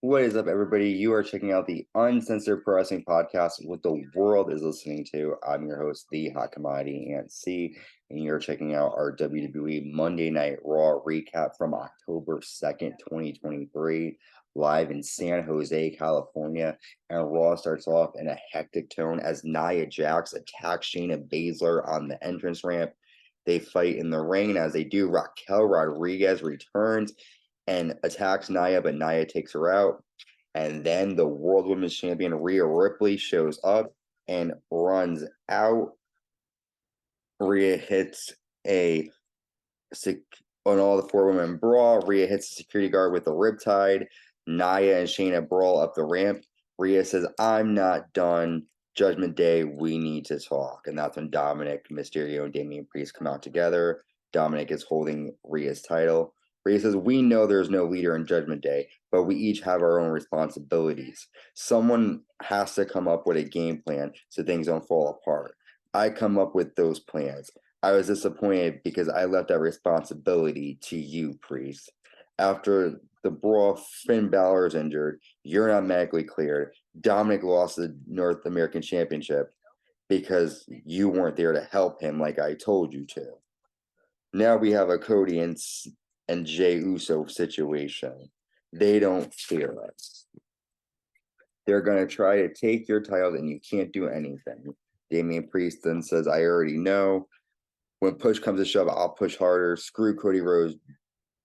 What is up, everybody? You are checking out the Uncensored Pro Wrestling Podcast, what the world is listening to. I'm your host, the Hot Commodity Ant C, and you're checking out our WWE Monday Night Raw recap from October 2nd, 2023, live in San Jose, California. And Raw starts off in a hectic tone as Nia Jax attacks Shayna Baszler on the entrance ramp. They fight in the ring, and as they do, Raquel Rodriguez returns and attacks Nia, but Nia takes her out. And then the World Women's Champion Rhea Ripley shows up and runs out. Rhea hits on all the four women brawl. Rhea hits the security guard with a riptide. Nia and Shayna brawl up the ramp. Rhea says, "I'm not done. Judgment Day, we need to talk." And that's when Dominic Mysterio and Damian Priest come out together. Dominic is holding Rhea's title. Rhea says, "We know there's no leader in Judgment Day, but we each have our own responsibilities. Someone has to come up with a game plan so things don't fall apart. I come up with those plans. I was disappointed because I left that responsibility to you, Priest. After the brawl, Finn Balor is injured. You're not medically cleared. Dominic lost the North American Championship because you weren't there to help him like I told you to. Now we have a Cody and Jey Uso situation. They don't fear us. They're going to try to take your titles and you can't do anything." Damian Priest then says, "I already know. When push comes to shove, I'll push harder. Screw Cody Rhodes,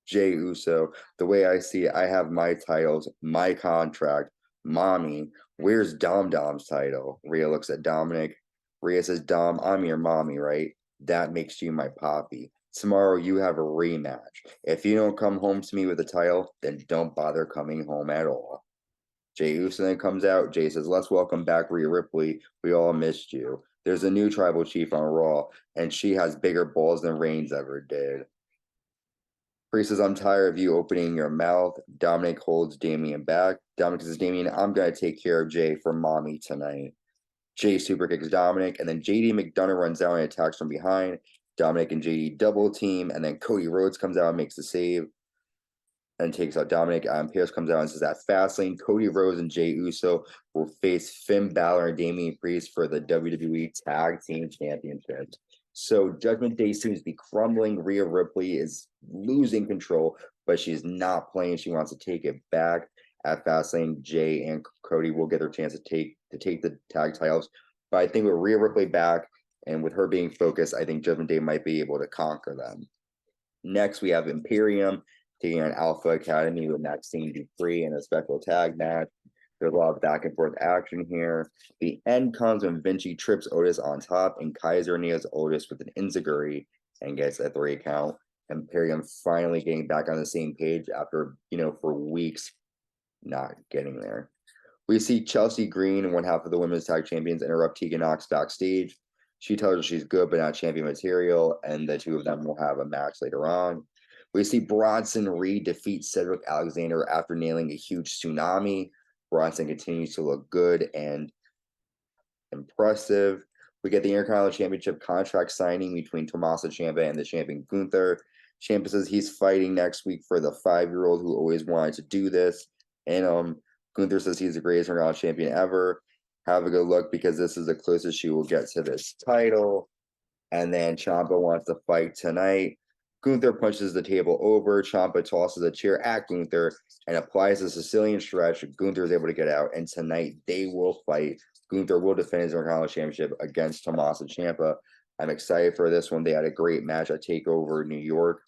Jey Uso. The way I see it, I have my titles, my contract. Mommy, where's Dom Dom's title?" Rhea looks at Dominic. Rhea says, "Dom, I'm your mommy, right? That makes you my poppy. Tomorrow you have a rematch. If you don't come home to me with a title, then don't bother coming home at all." Jey Uso then comes out. Jey says, "Let's welcome back Rhea Ripley. We all missed you. There's a new tribal chief on Raw, and she has bigger balls than Reigns ever did." Priest says, "I'm tired of you opening your mouth." Dominic holds Damian back. Dominic says, "Damian, I'm going to take care of Jey for mommy tonight." Jey super kicks Dominic, and then JD McDonough runs out and attacks from behind. Dominic and JD double team, and then Cody Rhodes comes out and makes the save and takes out Dominic. Pierce comes out and says that Fastlane, Cody Rhodes and Jey Uso will face Finn Balor and Damian Priest for the WWE Tag Team Championships. So Judgment Day seems to be crumbling. Rhea Ripley is losing control, but she's not playing. She wants to take it back at Fastlane. Jey and Cody will get their chance to take the tag titles. But I think with Rhea Ripley back and with her being focused, I think Judgment Day might be able to conquer them. Next, we have Imperium taking on Alpha Academy with Maxine Dupree in a special tag match. There's a lot of back and forth action here. The end comes when Vinci trips Otis on top, and Kaiser nails Otis with an enziguri and gets a 3 count. Imperium finally getting back on the same page after, for weeks not getting there. We see Chelsea Green, one half of the women's tag champions, interrupt Tegan Knox backstage. She tells her she's good but not champion material, and the two of them will have a match later on. We see Bronson Reed defeat Cedric Alexander after nailing a huge tsunami. Bronson continues to look good and impressive. We get the Intercontinental Championship contract signing between Tommaso Ciampa and the champion Gunther. Ciampa says he's fighting next week for the 5-year-old who always wanted to do this. And Gunther says he's the greatest Intercontinental champion ever. Have a good look because this is the closest she will get to this title. And then Ciampa wants to fight tonight. Gunther punches the table over. Ciampa tosses a chair at Gunther and applies a Sicilian stretch. Gunther is able to get out. And tonight they will fight. Gunther will defend his Intercontinental Championship against Tommaso Ciampa. I'm excited for this one. They had a great match at TakeOver New York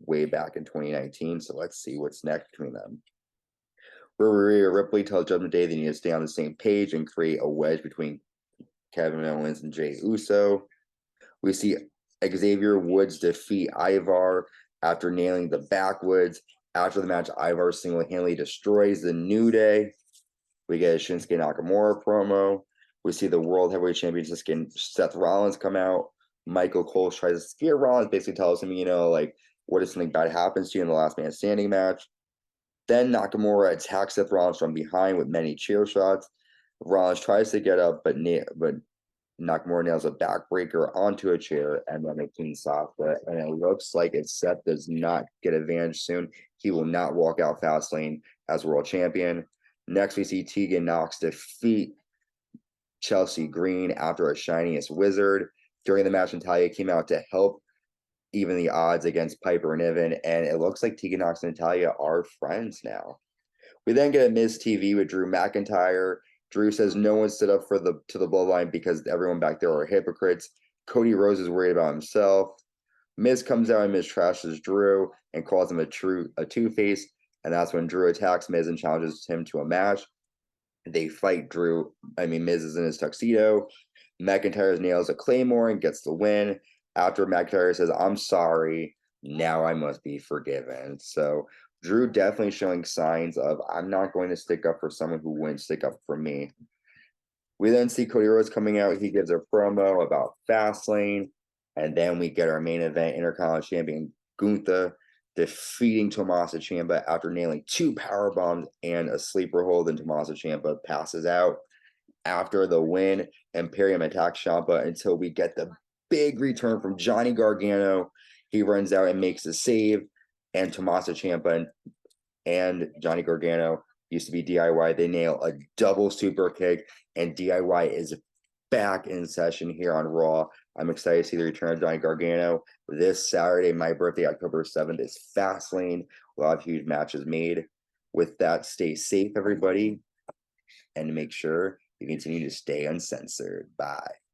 way back in 2019. So let's see what's next between them. Rhea Ripley tells Judgment Day they need to stay on the same page and create a wedge between Kevin Owens and Jey Uso. We see Xavier Woods defeat Ivar after nailing the backwoods. After the match, Ivar single-handedly destroys the New Day. We get a Shinsuke Nakamura promo. We see the World Heavyweight Champion Seth Rollins come out. Michael Cole tries to scare Rollins, basically tells him, what if something bad happens to you in the last man standing match. Then Nakamura attacks Seth Rollins from behind with many chair shots. Rollins tries to get up, but Nakamura nails a backbreaker onto a chair and then a clean Sasha. And it looks like if Seth does not get advantage soon, he will not walk out Fastlane as world champion. Next, we see Tegan Nox defeat Chelsea Green after a shiniest wizard. During the match, Natalya came out to help even the odds against Piper and Niven, and it looks like Tegan Nox and Natalya are friends now. We then get a Miz TV with Drew McIntyre. Drew says no one stood up for the bloodline because everyone back there are hypocrites. Cody Rhodes is worried about himself. Miz comes out and Miz trashes Drew and calls him a two-face, and that's when Drew attacks Miz and challenges him to a match. They fight Miz is in his tuxedo. McIntyre nails a Claymore and gets the win. After McIntyre says, I'm sorry, now I must be forgiven. So Drew definitely showing signs of, I'm not going to stick up for someone who wouldn't stick up for me. We then see Cody Rhodes coming out. He gives a promo about Fastlane. And then we get our main event, Intercontinental Champion Gunther defeating Tommaso Ciampa after nailing 2 power bombs and a sleeper hold. And Tommaso Ciampa passes out. After the win, Imperium attacks Ciampa until we get the big return from Johnny Gargano. He runs out and makes a save. And Tommaso Ciampa and Johnny Gargano used to be DIY. They nail a double super kick, and DIY is back in session here on Raw. I'm excited to see the return of Johnny Gargano. This Saturday, my birthday, October 7th, is Fastlane. We'll have huge matches made. With that, stay safe, everybody, and make sure you continue to stay uncensored. Bye.